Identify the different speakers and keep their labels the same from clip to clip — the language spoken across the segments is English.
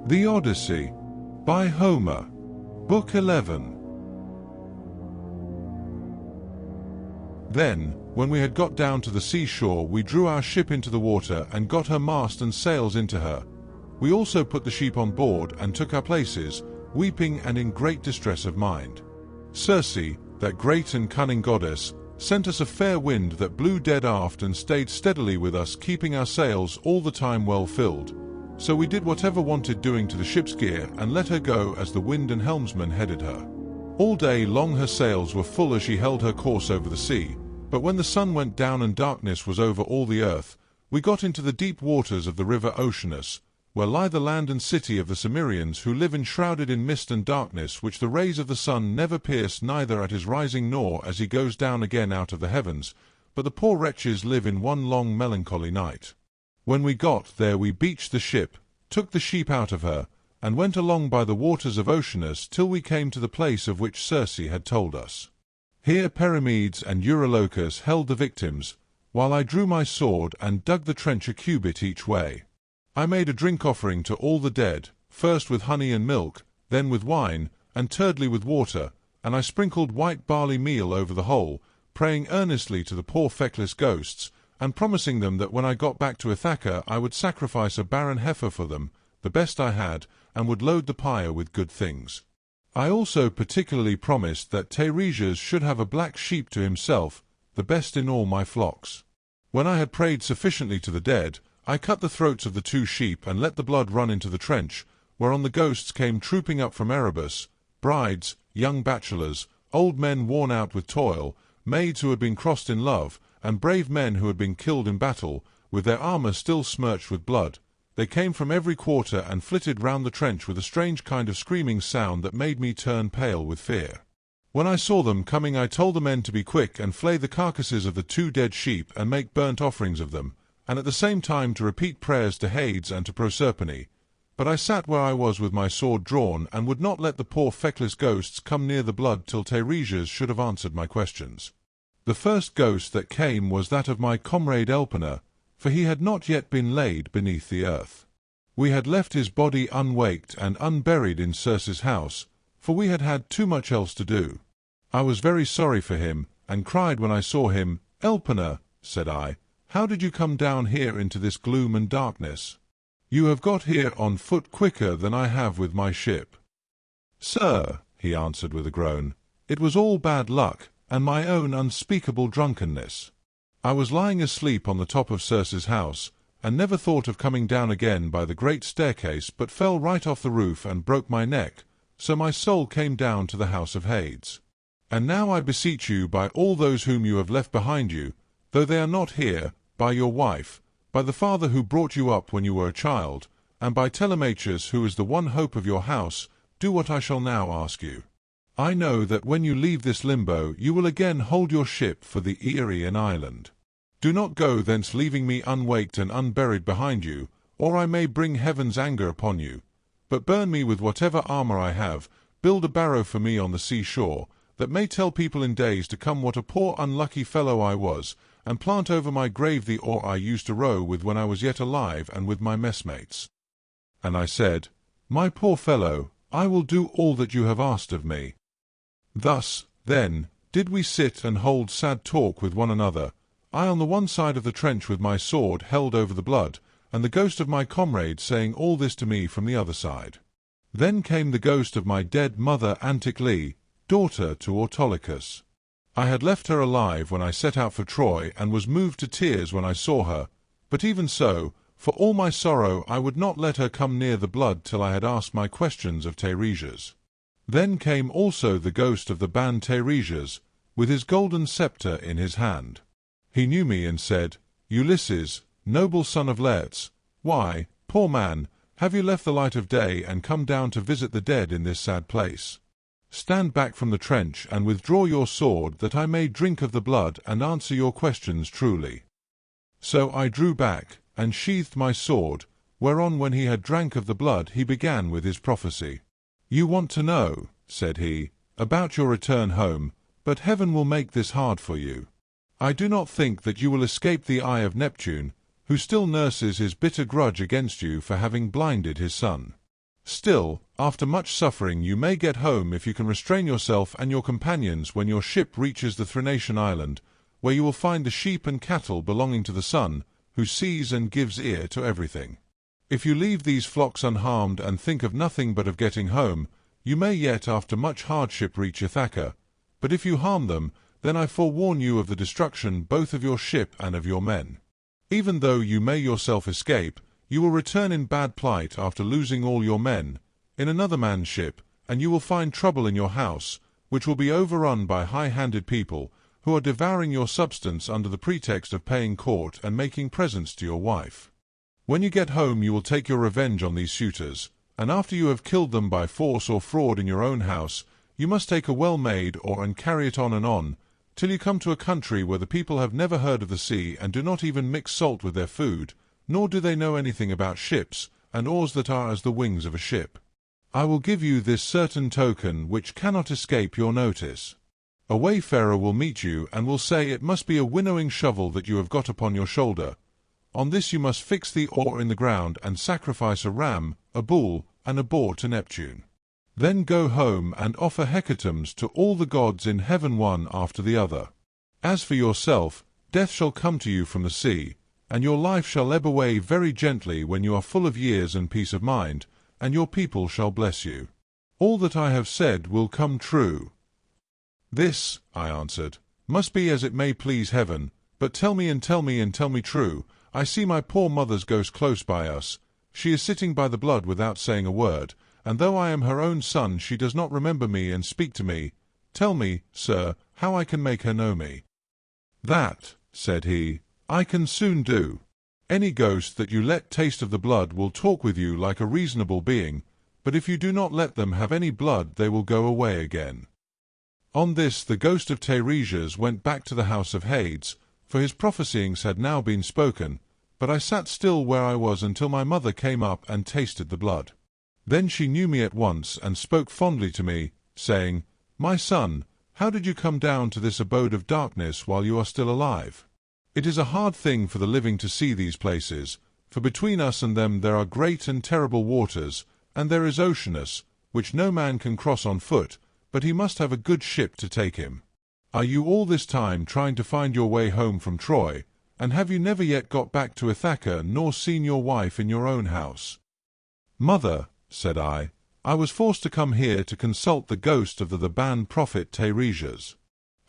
Speaker 1: The Odyssey, by Homer, Book 11. Then, when we had got down to the seashore, we drew our ship into the water and got her mast and sails into her. We also put the sheep on board and took our places, weeping and in great distress of mind. Circe, that great and cunning goddess, sent us a fair wind that blew dead aft and stayed steadily with us, keeping our sails all the time well filled. So we did whatever wanted doing to the ship's gear and let her go as the wind and helmsman headed her. All day long her sails were full as she held her course over the sea, but when the sun went down and darkness was over all the earth, we got into the deep waters of the river Oceanus, where lie the land and city of the Cimmerians, who live enshrouded in mist and darkness, which the rays of the sun never pierce, neither at his rising nor as he goes down again out of the heavens, but the poor wretches live in one long melancholy night. When we got there we beached the ship, took the sheep out of her, and went along by the waters of Oceanus till we came to the place of which Circe had told us. Here Perimedes and Eurylochus held the victims, while I drew my sword and dug the trench a cubit each way. I made a drink offering to all the dead, first with honey and milk, then with wine, and thirdly with water, and I sprinkled white barley meal over the whole, praying earnestly to the poor feckless ghosts, and promising them that when I got back to Ithaca I would sacrifice a barren heifer for them, the best I had, and would load the pyre with good things. I also particularly promised that Tiresias should have a black sheep to himself, the best in all my flocks. When I had prayed sufficiently to the dead, I cut the throats of the 2 sheep and let the blood run into the trench, whereon the ghosts came trooping up from Erebus, brides, young bachelors, old men worn out with toil, maids who had been crossed in love, and brave men who had been killed in battle, with their armor still smirched with blood. They came from every quarter and flitted round the trench with a strange kind of screaming sound that made me turn pale with fear. When I saw them coming I told the men to be quick and flay the carcasses of the 2 dead sheep and make burnt offerings of them, and at the same time to repeat prayers to Hades and to Proserpine. But I sat where I was with my sword drawn, and would not let the poor feckless ghosts come near the blood till Tiresias should have answered my questions. The first ghost that came was that of my comrade Elpenor, for he had not yet been laid beneath the earth. We had left his body unwaked and unburied in Circe's house, for we had had too much else to do. I was very sorry for him, and cried when I saw him. "Elpenor," said I, "how did you come down here into this gloom and darkness? You have got here on foot quicker than I have with my ship." "Sir," he answered with a groan, "it was all bad luck, and my own unspeakable drunkenness. I was lying asleep on the top of Circe's house, and never thought of coming down again by the great staircase, but fell right off the roof and broke my neck, so my soul came down to the house of Hades. And now I beseech you by all those whom you have left behind you, though they are not here, by your wife, by the father who brought you up when you were a child, and by Telemachus, who is the one hope of your house, do what I shall now ask you. I know that when you leave this limbo you will again hold your ship for the Aeaean island. Do not go thence leaving me unwaked and unburied behind you, or I may bring heaven's anger upon you. But burn me with whatever armor I have, build a barrow for me on the sea-shore, that may tell people in days to come what a poor unlucky fellow I was, and plant over my grave the oar I used to row with when I was yet alive and with my messmates." And I said, "My poor fellow, I will do all that you have asked of me." Thus, then, did we sit and hold sad talk with one another, I on the one side of the trench with my sword held over the blood, and the ghost of my comrade saying all this to me from the other side. Then came the ghost of my dead mother Anticlea, daughter to Autolycus. I had left her alive when I set out for Troy, and was moved to tears when I saw her, but even so, for all my sorrow I would not let her come near the blood till I had asked my questions of Tiresias. Then came also the ghost of the band Tiresias, with his golden sceptre in his hand. He knew me and said, "Ulysses, noble son of Laertes, why, poor man, have you left the light of day and come down to visit the dead in this sad place? Stand back from the trench and withdraw your sword, that I may drink of the blood and answer your questions truly." So I drew back, and sheathed my sword, whereon when he had drank of the blood he began with his prophecy. "You want to know," said he, "about your return home, but heaven will make this hard for you. I do not think that you will escape the eye of Neptune, who still nurses his bitter grudge against you for having blinded his son. Still, after much suffering you may get home if you can restrain yourself and your companions when your ship reaches the Thrinacian island, where you will find the sheep and cattle belonging to the sun, who sees and gives ear to everything. If you leave these flocks unharmed and think of nothing but of getting home, you may yet after much hardship reach Ithaca, but if you harm them, then I forewarn you of the destruction both of your ship and of your men. Even though you may yourself escape, you will return in bad plight after losing all your men, in another man's ship, and you will find trouble in your house, which will be overrun by high-handed people, who are devouring your substance under the pretext of paying court and making presents to your wife. When you get home you will take your revenge on these suitors, and after you have killed them by force or fraud in your own house, you must take a well-made oar and carry it on, till you come to a country where the people have never heard of the sea and do not even mix salt with their food, nor do they know anything about ships, and oars that are as the wings of a ship. I will give you this certain token which cannot escape your notice. A wayfarer will meet you and will say it must be a winnowing shovel that you have got upon your shoulder. On this you must fix the oar in the ground and sacrifice a ram, a bull, and a boar to Neptune. Then go home and offer hecatombs to all the gods in heaven one after the other. As for yourself, death shall come to you from the sea, and your life shall ebb away very gently when you are full of years and peace of mind, and your people shall bless you. All that I have said will come true. This, I answered, must be as it may please heaven, but tell me true. I see my poor mother's ghost close by us. She is sitting by the blood without saying a word, and though I am her own son she does not remember me and speak to me. Tell me, sir, how I can make her know me. That, said he, I can soon do. Any ghost that you let taste of the blood will talk with you like a reasonable being, but if you do not let them have any blood they will go away again. On this the ghost of Tiresias went back to the house of Hades, for his prophesyings had now been spoken, but I sat still where I was until my mother came up and tasted the blood. Then she knew me at once and spoke fondly to me, saying, My son, how did you come down to this abode of darkness while you are still alive? It is a hard thing for the living to see these places, for between us and them there are great and terrible waters, and there is Oceanus, which no man can cross on foot, but he must have a good ship to take him. Are you all this time trying to find your way home from Troy, and have you never yet got back to Ithaca nor seen your wife in your own house? Mother, said I was forced to come here to consult the ghost of the banned prophet Tiresias.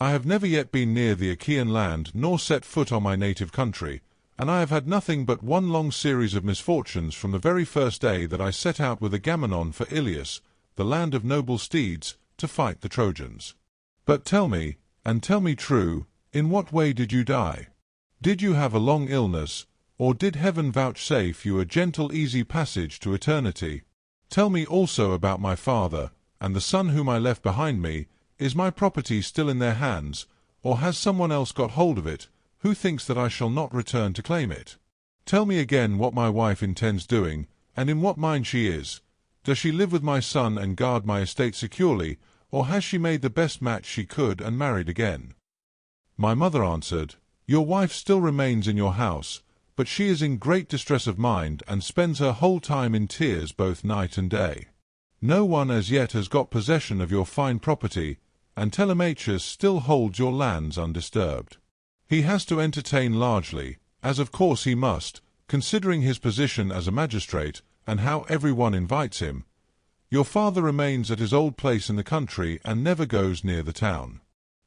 Speaker 1: I have never yet been near the Achaean land nor set foot on my native country, and I have had nothing but one long series of misfortunes from the very first day that I set out with Agamemnon for Ilius, the land of noble steeds, to fight the Trojans. But tell me, and tell me true, in what way did you die? Did you have a long illness, or did heaven vouchsafe you a gentle easy passage to eternity? Tell me also about my father, and the son whom I left behind me. Is my property still in their hands, or has someone else got hold of it, who thinks that I shall not return to claim it? Tell me again what my wife intends doing, and in what mind she is. Does she live with my son and guard my estate securely, or has she made the best match she could and married again? My mother answered, Your wife still remains in your house, but she is in great distress of mind and spends her whole time in tears both night and day. No one as yet has got possession of your fine property, and Telemachus still holds your lands undisturbed. He has to entertain largely, as of course he must, considering his position as a magistrate, and how everyone invites him. Your father remains at his old place in the country and never goes near the town.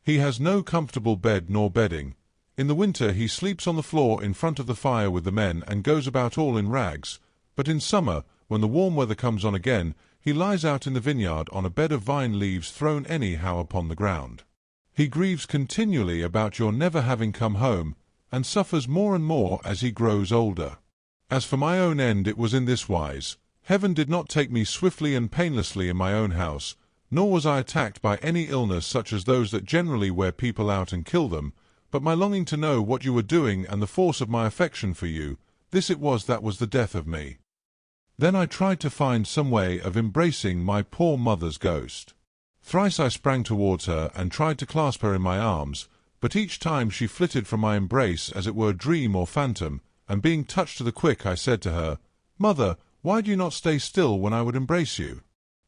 Speaker 1: He has no comfortable bed nor bedding. In the winter he sleeps on the floor in front of the fire with the men and goes about all in rags, but in summer, when the warm weather comes on again, he lies out in the vineyard on a bed of vine leaves thrown anyhow upon the ground. He grieves continually about your never having come home, and suffers more and more as he grows older. As for my own end it was in this wise. Heaven did not take me swiftly and painlessly in my own house, nor was I attacked by any illness such as those that generally wear people out and kill them, but my longing to know what you were doing and the force of my affection for you, this it was that was the death of me. Then I tried to find some way of embracing my poor mother's ghost. Thrice I sprang towards her and tried to clasp her in my arms, but each time she flitted from my embrace as it were dream or phantom, and being touched to the quick I said to her, Mother, Why do you not stay still when I would embrace you?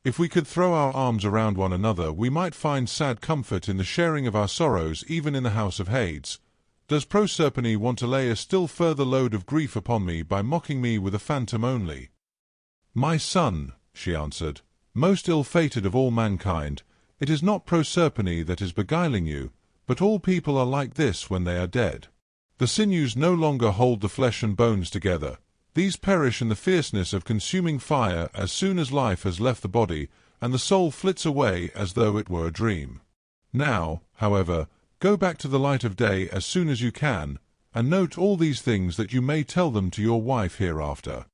Speaker 1: If we could throw our arms around one another, we might find sad comfort in the sharing of our sorrows, even in the house of Hades. Does Proserpine want to lay a still further load of grief upon me by mocking me with a phantom only? My son, she answered, most ill-fated of all mankind, it is not Proserpine that is beguiling you, but all people are like this when they are dead. The sinews no longer hold the flesh and bones together. These perish in the fierceness of consuming fire as soon as life has left the body, and the soul flits away as though it were a dream. Now, however, go back to the light of day as soon as you can, and note all these things that you may tell them to your wife hereafter.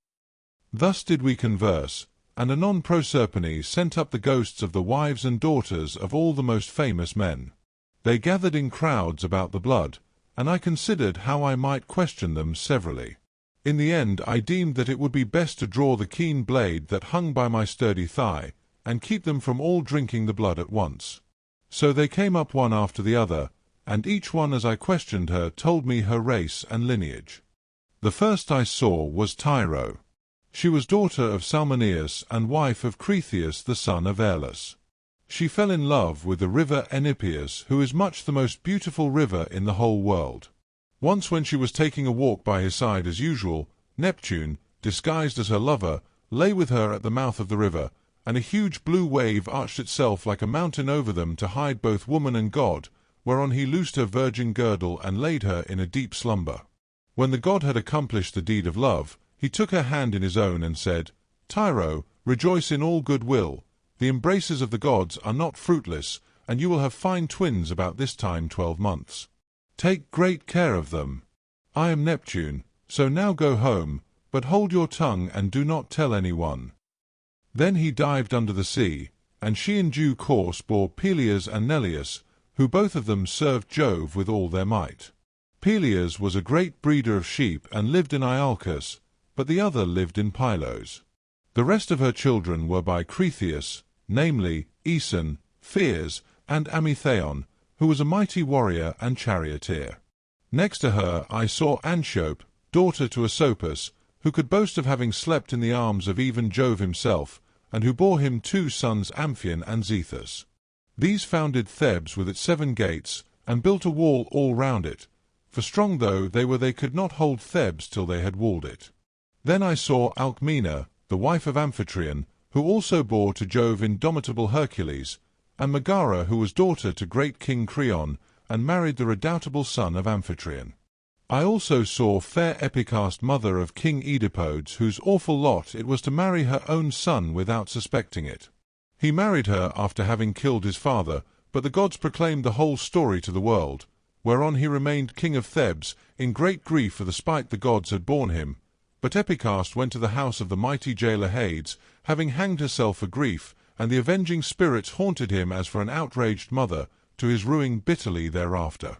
Speaker 1: Thus did we converse, and anon Proserpine sent up the ghosts of the wives and daughters of all the most famous men. They gathered in crowds about the blood, and I considered how I might question them severally. In the end I deemed that it would be best to draw the keen blade that hung by my sturdy thigh, and keep them from all drinking the blood at once. So they came up one after the other, and each one as I questioned her told me her race and lineage. The first I saw was Tyro. She was daughter of Salmoneus and wife of Cretheus the son of Aeolus. She fell in love with the river Enipeus, who is much the most beautiful river in the whole world. Once when she was taking a walk by his side as usual, Neptune, disguised as her lover, lay with her at the mouth of the river, and a huge blue wave arched itself like a mountain over them to hide both woman and god, whereon he loosed her virgin girdle and laid her in a deep slumber. When the god had accomplished the deed of love, he took her hand in his own and said, Tyro, rejoice in all good will. The embraces of the gods are not fruitless, and you will have fine twins about this time 12 months. Take great care of them. I am Neptune, so now go home, but hold your tongue and do not tell anyone. Then he dived under the sea, and she in due course bore Peleus and Neleus, who both of them served Jove with all their might. Peleus was a great breeder of sheep and lived in Iolcus, but the other lived in Pylos. The rest of her children were by Cretheus, namely, Aeson, Pheres, and Amithaon, who was a mighty warrior and charioteer. Next to her I saw Antiope, daughter to Asopus, who could boast of having slept in the arms of even Jove himself, and who bore him 2 sons Amphion and Zethus. These founded Thebes with its 7 gates, and built a wall all round it, for strong though they were they could not hold Thebes till they had walled it. Then I saw Alcmena, the wife of Amphitryon, who also bore to Jove indomitable Hercules, and Megara, who was daughter to great King Creon, and married the redoubtable son of Amphitryon. I also saw fair Epicaste, mother of King Oedipodes, whose awful lot it was to marry her own son without suspecting it. He married her after having killed his father, but the gods proclaimed the whole story to the world, whereon he remained king of Thebes, in great grief for the spite the gods had borne him. But Epicaste went to the house of the mighty jailer Hades, having hanged herself for grief, and the avenging spirits haunted him as for an outraged mother, to his ruing bitterly thereafter.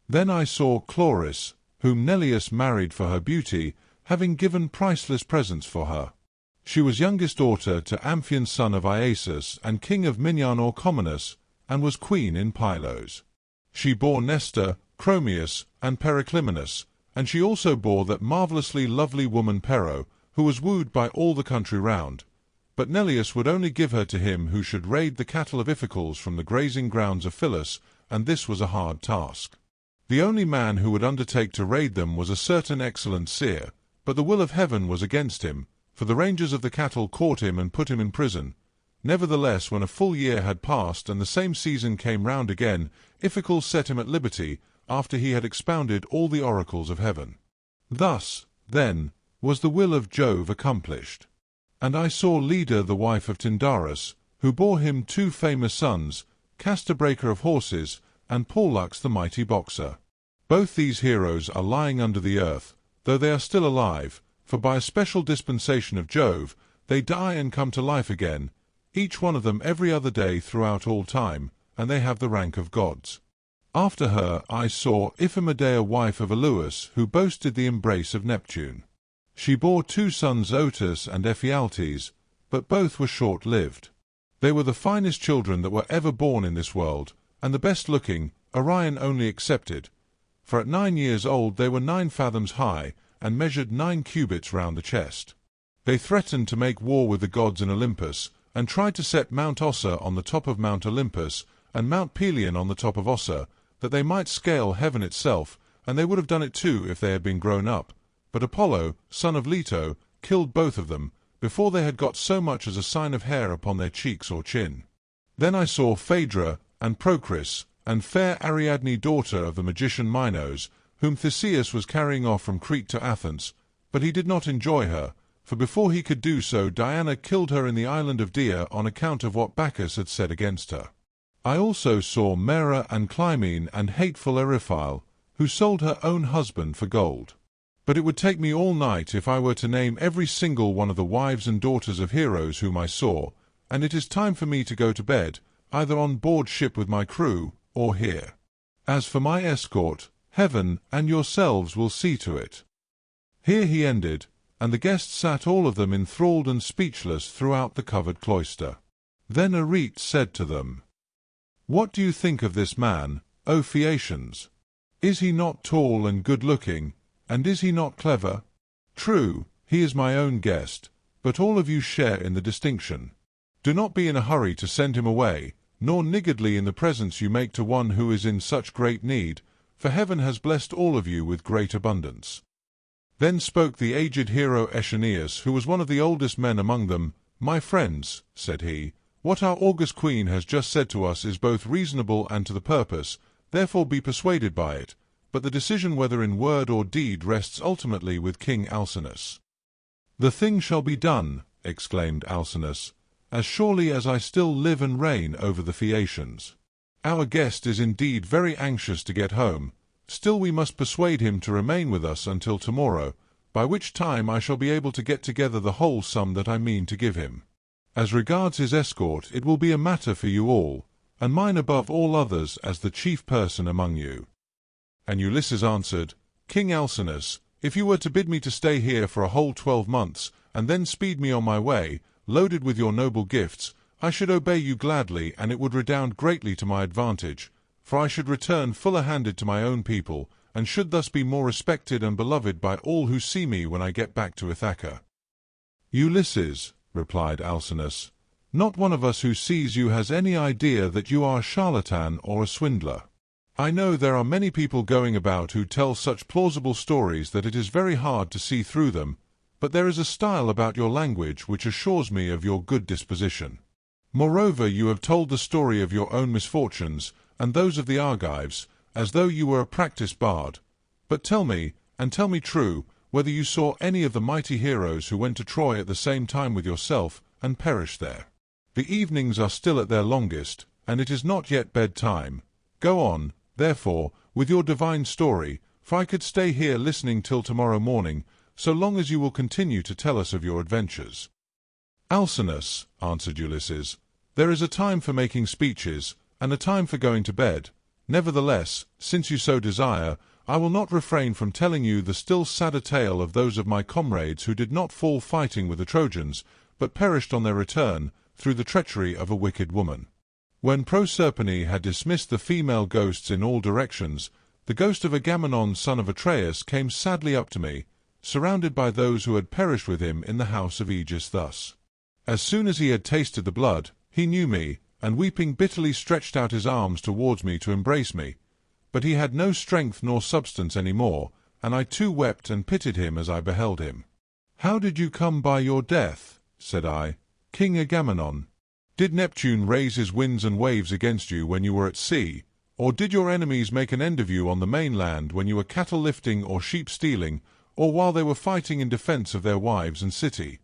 Speaker 1: Then I saw Chloris, whom Neleus married for her beauty, having given priceless presents for her. She was youngest daughter to Amphion son of Iasus and king of Minyan or Commonus, and was queen in Pylos. She bore Nestor, Chromius, and Periclymenus, and she also bore that marvellously lovely woman Pero, who was wooed by all the country round. But Neleus would only give her to him who should raid the cattle of Iphicles from the grazing grounds of Phyllis, and this was a hard task. The only man who would undertake to raid them was a certain excellent seer, but the will of heaven was against him, for the rangers of the cattle caught him and put him in prison. Nevertheless, when a full year had passed and the same season came round again, Iphicles set him at liberty, after he had expounded all the oracles of heaven. Thus, then, was the will of Jove accomplished. And I saw Leda the wife of Tyndarus, who bore him 2 famous sons, Castor breaker of horses, and Pollux the mighty boxer. Both these heroes are lying under the earth, though they are still alive, for by a special dispensation of Jove, they die and come to life again, each one of them every other day throughout all time, and they have the rank of gods. After her I saw Iphimedeia wife of Aluus, who boasted the embrace of Neptune. She bore 2 sons Otus and Ephialtes, but both were short-lived. They were the finest children that were ever born in this world, and the best-looking, Orion only excepted, for at 9 years old they were 9 fathoms high, and measured 9 cubits round the chest. They threatened to make war with the gods in Olympus, and tried to set Mount Ossa on the top of Mount Olympus, and Mount Pelion on the top of Ossa, that they might scale heaven itself, and they would have done it too if they had been grown up. But Apollo, son of Leto, killed both of them, before they had got so much as a sign of hair upon their cheeks or chin. Then I saw Phaedra, and Procris, and fair Ariadne daughter of the magician Minos, whom Theseus was carrying off from Crete to Athens, but he did not enjoy her, for before he could do so Diana killed her in the island of Dia on account of what Bacchus had said against her. I also saw Mera and Clymene and hateful Eriphyle, who sold her own husband for gold. But it would take me all night if I were to name every single one of the wives and daughters of heroes whom I saw, and it is time for me to go to bed, either on board ship with my crew, or here. As for my escort, heaven and yourselves will see to it." Here he ended, and the guests sat all of them enthralled and speechless throughout the covered cloister. Then Arete said to them, "What do you think of this man, O Phaeacians? Is he not tall and good-looking, and is he not clever? True, he is my own guest, but all of you share in the distinction. Do not be in a hurry to send him away, nor niggardly in the presents you make to one who is in such great need, for heaven has blessed all of you with great abundance." Then spoke the aged hero Aeschines, who was one of the oldest men among them. "My friends," said he, "what our august queen has just said to us is both reasonable and to the purpose, therefore be persuaded by it, but the decision whether in word or deed rests ultimately with King Alcinous." "The thing shall be done," exclaimed Alcinous, "as surely as I still live and reign over the Phaeacians. Our guest is indeed very anxious to get home, still we must persuade him to remain with us until tomorrow, by which time I shall be able to get together the whole sum that I mean to give him. As regards his escort, it will be a matter for you all, and mine above all others as the chief person among you." And Ulysses answered, "King Alcinous, if you were to bid me to stay here for a whole 12 months, and then speed me on my way, loaded with your noble gifts, I should obey you gladly, and it would redound greatly to my advantage, for I should return fuller-handed to my own people, and should thus be more respected and beloved by all who see me when I get back to Ithaca." "Ulysses," replied Alcinous, "not one of us who sees you has any idea that you are a charlatan or a swindler. I know there are many people going about who tell such plausible stories that it is very hard to see through them, but there is a style about your language which assures me of your good disposition. Moreover, you have told the story of your own misfortunes, and those of the Argives, as though you were a practised bard. But tell me, and tell me true, whether you saw any of the mighty heroes who went to Troy at the same time with yourself, and perished there. The evenings are still at their longest, and it is not yet bedtime. Go on, therefore, with your divine story, for I could stay here listening till tomorrow morning, so long as you will continue to tell us of your adventures." "Alcinous," answered Ulysses, "there is a time for making speeches, and a time for going to bed. Nevertheless, since you so desire, I will not refrain from telling you the still sadder tale of those of my comrades who did not fall fighting with the Trojans, but perished on their return, through the treachery of a wicked woman. When Proserpine had dismissed the female ghosts in all directions, the ghost of Agamemnon son of Atreus came sadly up to me, surrounded by those who had perished with him in the house of Aegis thus. As soon as he had tasted the blood, he knew me, and weeping bitterly stretched out his arms towards me to embrace me. But he had no strength nor substance any more, and I too wept and pitied him as I beheld him. 'How did you come by your death?' said I, 'King Agamemnon? Did Neptune raise his winds and waves against you when you were at sea, or did your enemies make an end of you on the mainland when you were cattle-lifting or sheep-stealing, or while they were fighting in defence of their wives and city?'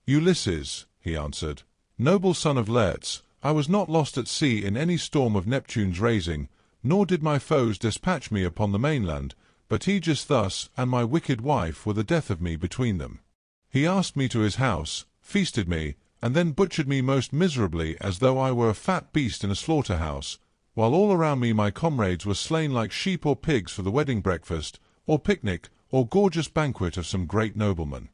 Speaker 1: 'Ulysses,' he answered, 'noble son of Laertes, I was not lost at sea in any storm of Neptune's raising, nor did my foes despatch me upon the mainland, but Aegis thus and my wicked wife were the death of me between them. He asked me to his house, feasted me, and then butchered me most miserably as though I were a fat beast in a slaughter-house, while all around me my comrades were slain like sheep or pigs for the wedding breakfast, or picnic, or gorgeous banquet of some great nobleman.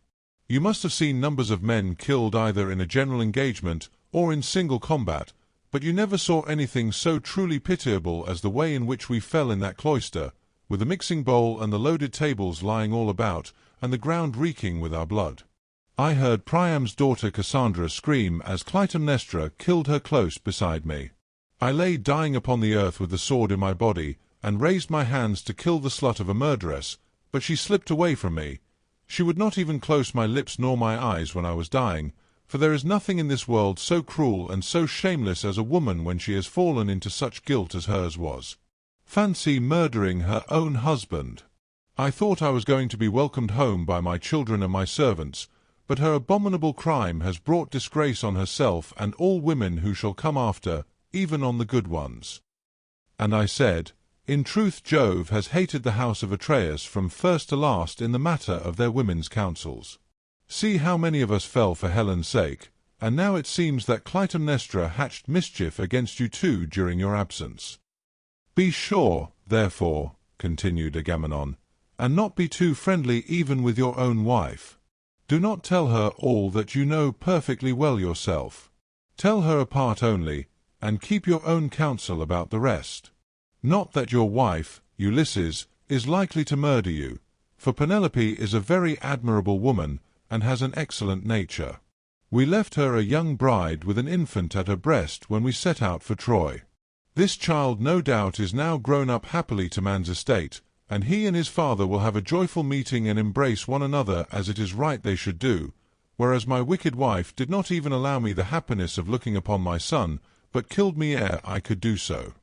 Speaker 1: You must have seen numbers of men killed either in a general engagement or in single combat, but you never saw anything so truly pitiable as the way in which we fell in that cloister, with the mixing bowl and the loaded tables lying all about, and the ground reeking with our blood. I heard Priam's daughter Cassandra scream as Clytemnestra killed her close beside me. I lay dying upon the earth with the sword in my body, and raised my hands to kill the slut of a murderess, but she slipped away from me. She would not even close my lips nor my eyes when I was dying, for there is nothing in this world so cruel and so shameless as a woman when she has fallen into such guilt as hers was. Fancy murdering her own husband! I thought I was going to be welcomed home by my children and my servants, but her abominable crime has brought disgrace on herself and all women who shall come after, even on the good ones. And I said, in truth Jove has hated the house of Atreus from first to last in the matter of their women's counsels. See how many of us fell for Helen's sake, and now it seems that Clytemnestra hatched mischief against you too during your absence. Be sure, therefore, continued Agamemnon, and not be too friendly even with your own wife. Do not tell her all that you know perfectly well yourself. Tell her a part only, and keep your own counsel about the rest. Not that your wife, Ulysses, is likely to murder you, for Penelope is a very admirable woman, and has an excellent nature. We left her a young bride with an infant at her breast when we set out for Troy. This child no doubt is now grown up happily to man's estate, and he and his father will have a joyful meeting and embrace one another as it is right they should do, whereas my wicked wife did not even allow me the happiness of looking upon my son, but killed me ere I could do so.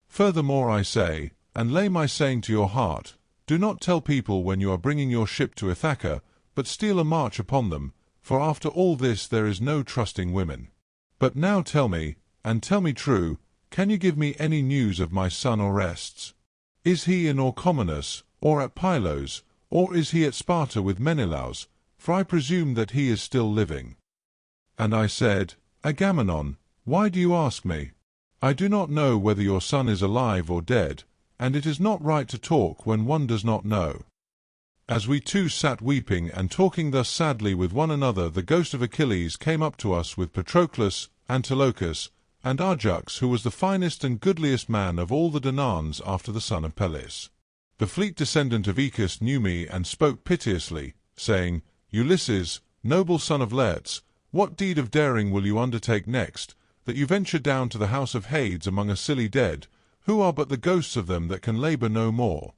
Speaker 1: Furthermore I say, and lay my saying to your heart, do not tell people when you are bringing your ship to Ithaca, but steal a march upon them, for after all this there is no trusting women. But now tell me, and tell me true, can you give me any news of my son Orestes? Is he in Orchomenus, or at Pylos, or is he at Sparta with Menelaus, for I presume that he is still living. And I said, Agamemnon, why do you ask me? I do not know whether your son is alive or dead, and it is not right to talk when one does not know. As we two sat weeping and talking thus sadly with one another, the ghost of Achilles came up to us with Patroclus, Antilochus, and Ajax, who was the finest and goodliest man of all the Danaans after the son of Peleus. The fleet descendant of Aeacus knew me and spoke piteously, saying, Ulysses, noble son of Laertes, what deed of daring will you undertake next, that you venture down to the house of Hades among a silly dead, who are but the ghosts of them that can labour no more?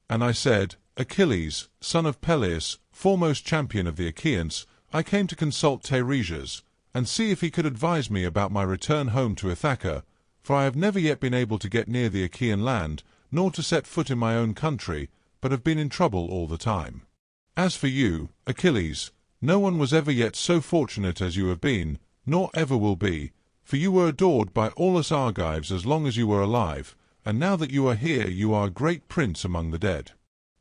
Speaker 1: And I said, Achilles, son of Peleus, foremost champion of the Achaeans, I came to consult Tiresias, and see if he could advise me about my return home to Ithaca, for I have never yet been able to get near the Achaean land, nor to set foot in my own country, but have been in trouble all the time. As for you, Achilles, no one was ever yet so fortunate as you have been, nor ever will be, for you were adored by all us Argives as long as you were alive, and now that you are here you are a great prince among the dead.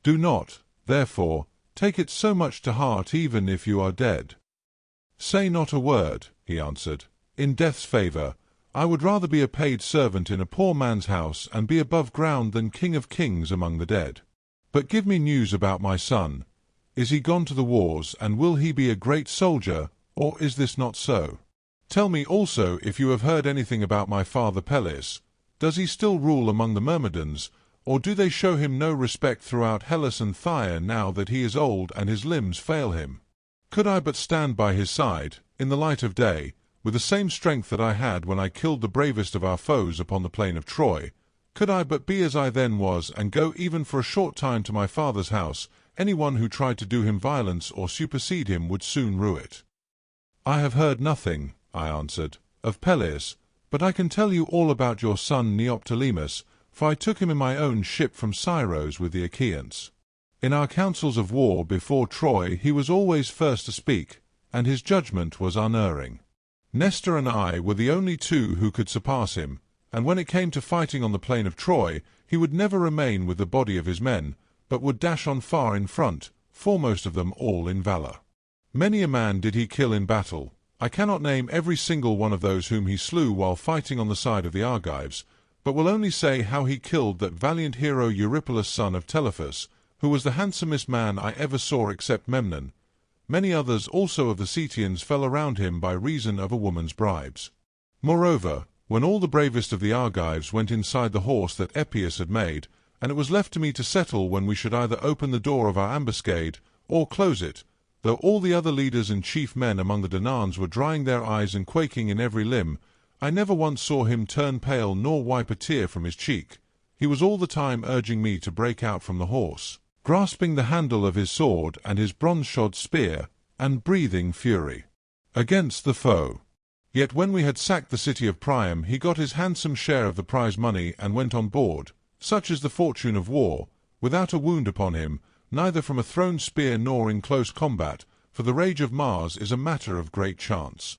Speaker 1: Do not, therefore, take it so much to heart even if you are dead. Say not a word, he answered. In death's favour, I would rather be a paid servant in a poor man's house and be above ground than king of kings among the dead. But give me news about my son. Is he gone to the wars, and will he be a great soldier, or is this not so? Tell me also if you have heard anything about my father Peleus. Does he still rule among the Myrmidons, or do they show him no respect throughout Hellas and Phthia now that he is old and his limbs fail him? Could I but stand by his side, in the light of day, with the same strength that I had when I killed the bravest of our foes upon the plain of Troy, could I but be as I then was, and go even for a short time to my father's house, any one who tried to do him violence or supersede him would soon rue it. I have heard nothing, I answered, of Peleus, but I can tell you all about your son Neoptolemus, for I took him in my own ship from Scyros with the Achaeans. In our councils of war before Troy he was always first to speak, and his judgment was unerring. Nestor and I were the only two who could surpass him, and when it came to fighting on the plain of Troy, he would never remain with the body of his men, but would dash on far in front, foremost of them all in valour. Many a man did he kill in battle. I cannot name every single one of those whom he slew while fighting on the side of the Argives, but will only say how he killed that valiant hero Eurypylus son of Telephus, who was the handsomest man I ever saw except Memnon. Many others also of the Cetians fell around him by reason of a woman's bribes. Moreover, when all the bravest of the Argives went inside the horse that Epeius had made, and it was left to me to settle when we should either open the door of our ambuscade or close it, Though all the other leaders and chief men among the Danaans were drying their eyes and quaking in every limb, I never once saw him turn pale nor wipe a tear from his cheek. He was all the time urging me to break out from the horse, grasping the handle of his sword and his bronze-shod spear, and breathing fury against the foe. Yet when we had sacked the city of Priam, he got his handsome share of the prize money and went on board. Such is the fortune of war, without a wound upon him, neither from a thrown spear nor in close combat, for the rage of Mars is a matter of great chance.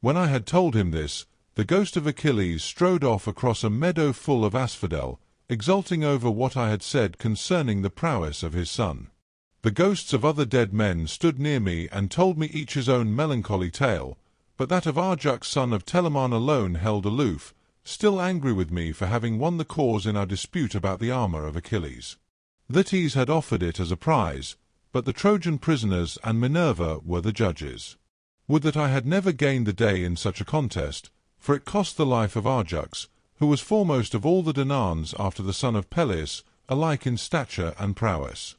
Speaker 1: When I had told him this, the ghost of Achilles strode off across a meadow full of asphodel, exulting over what I had said concerning the prowess of his son. The ghosts of other dead men stood near me and told me each his own melancholy tale, but that of Arjux son of Telamon alone held aloof, still angry with me for having won the cause in our dispute about the armor of Achilles. Thetis had offered it as a prize, but the Trojan prisoners and Minerva were the judges. Would that I had never gained the day in such a contest, for it cost the life of Arjux, who was foremost of all the Danaans after the son of Peleus, alike in stature and prowess.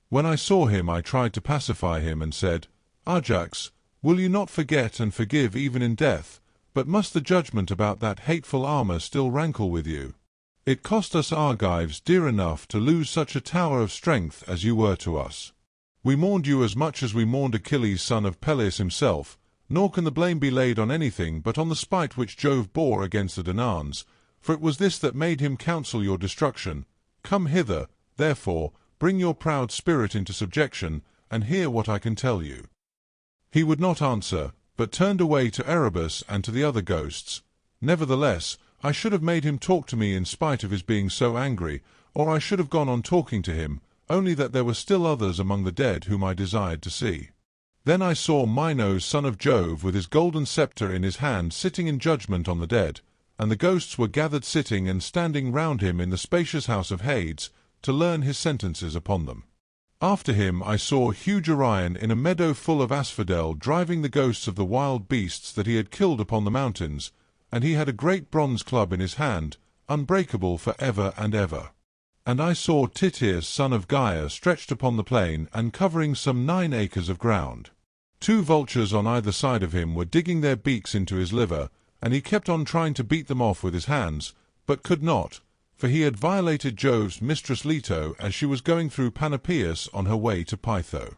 Speaker 1: When I saw him I tried to pacify him and said, "Arjux, will you not forget and forgive even in death, but must the judgment about that hateful armor still rankle with you? It cost us Argives dear enough to lose such a tower of strength as you were to us. We mourned you as much as we mourned Achilles son of Peleus himself, nor can the blame be laid on anything but on the spite which Jove bore against the Danaans, for it was this that made him counsel your destruction. Come hither, therefore, bring your proud spirit into subjection, and hear what I can tell you." He would not answer, but turned away to Erebus and to the other ghosts. Nevertheless, I should have made him talk to me in spite of his being so angry, or I should have gone on talking to him, only that there were still others among the dead whom I desired to see. Then I saw Minos son of Jove with his golden sceptre in his hand sitting in judgment on the dead, and the ghosts were gathered sitting and standing round him in the spacious house of Hades, to learn his sentences upon them. After him I saw huge Orion in a meadow full of asphodel driving the ghosts of the wild beasts that he had killed upon the mountains, and he had a great bronze club in his hand, unbreakable for ever and ever. And I saw Tityus son of Gaia stretched upon the plain and covering some 9 acres of ground. 2 vultures on either side of him were digging their beaks into his liver, and he kept on trying to beat them off with his hands, but could not, for he had violated Jove's mistress Leto as she was going through Panopeus on her way to Pytho.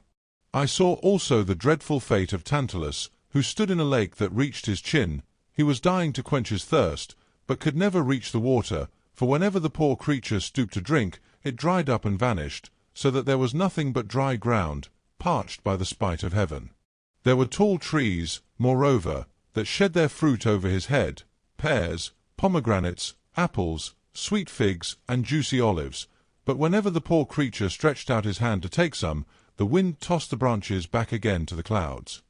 Speaker 1: I saw also the dreadful fate of Tantalus, who stood in a lake that reached his chin. He was dying to quench his thirst, but could never reach the water, for whenever the poor creature stooped to drink, it dried up and vanished, so that there was nothing but dry ground, parched by the spite of heaven. There were tall trees, moreover, that shed their fruit over his head, pears, pomegranates, apples, sweet figs, and juicy olives, but whenever the poor creature stretched out his hand to take some, the wind tossed the branches back again to the clouds.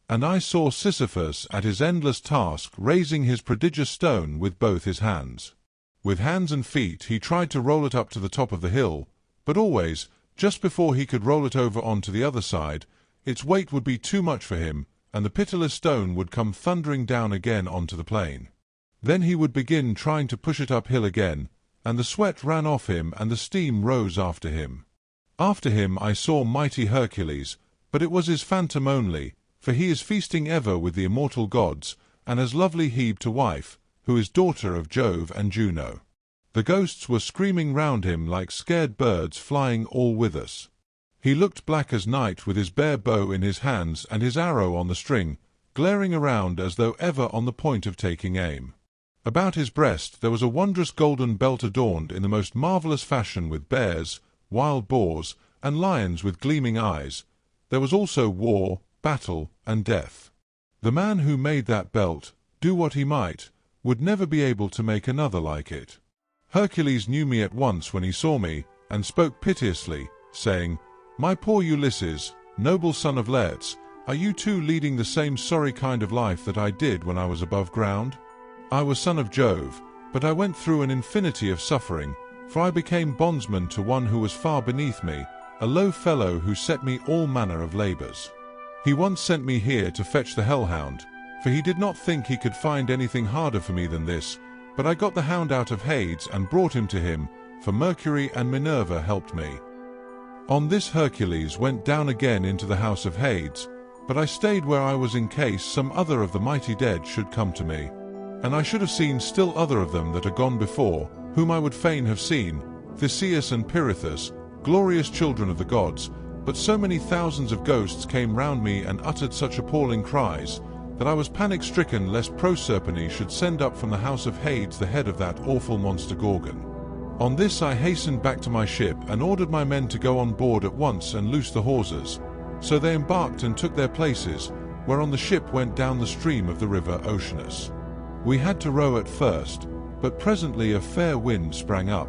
Speaker 1: And I saw Sisyphus at his endless task raising his prodigious stone with both his hands. With hands and feet he tried to roll it up to the top of the hill, but always, just before he could roll it over onto the other side, its weight would be too much for him, and the pitiless stone would come thundering down again onto the plain. Then he would begin trying to push it uphill again, and the sweat ran off him and the steam rose after him. After him I saw mighty Hercules, but it was his phantom only, for he is feasting ever with the immortal gods, and has lovely Hebe to wife, who is daughter of Jove and Juno. The ghosts were screaming round him like scared birds flying all with us. He looked black as night with his bare bow in his hands and his arrow on the string, glaring around as though ever on the point of taking aim. About his breast there was a wondrous golden belt adorned in the most marvellous fashion with bears, wild boars, and lions with gleaming eyes. There was also war, battle, and death. The man who made that belt, do what he might, would never be able to make another like it. Hercules knew me at once when he saw me, and spoke piteously, saying, "My poor Ulysses, noble son of Laertes, are you too leading the same sorry kind of life that I did when I was above ground? I was son of Jove, but I went through an infinity of suffering, for I became bondsman to one who was far beneath me, a low fellow who set me all manner of labours. He once sent me here to fetch the hellhound, for he did not think he could find anything harder for me than this, but I got the hound out of Hades and brought him to him, for Mercury and Minerva helped me. On this Hercules went down again into the house of Hades, but I stayed where I was in case some other of the mighty dead should come to me. And I should have seen still other of them that are gone before, whom I would fain have seen, Theseus and Pirithous, glorious children of the gods, but so many thousands of ghosts came round me and uttered such appalling cries, that I was panic-stricken lest Proserpine should send up from the house of Hades the head of that awful monster Gorgon. On this I hastened back to my ship and ordered my men to go on board at once and loose the hawsers. So they embarked and took their places, whereon the ship went down the stream of the river Oceanus. We had to row at first, but presently a fair wind sprang up,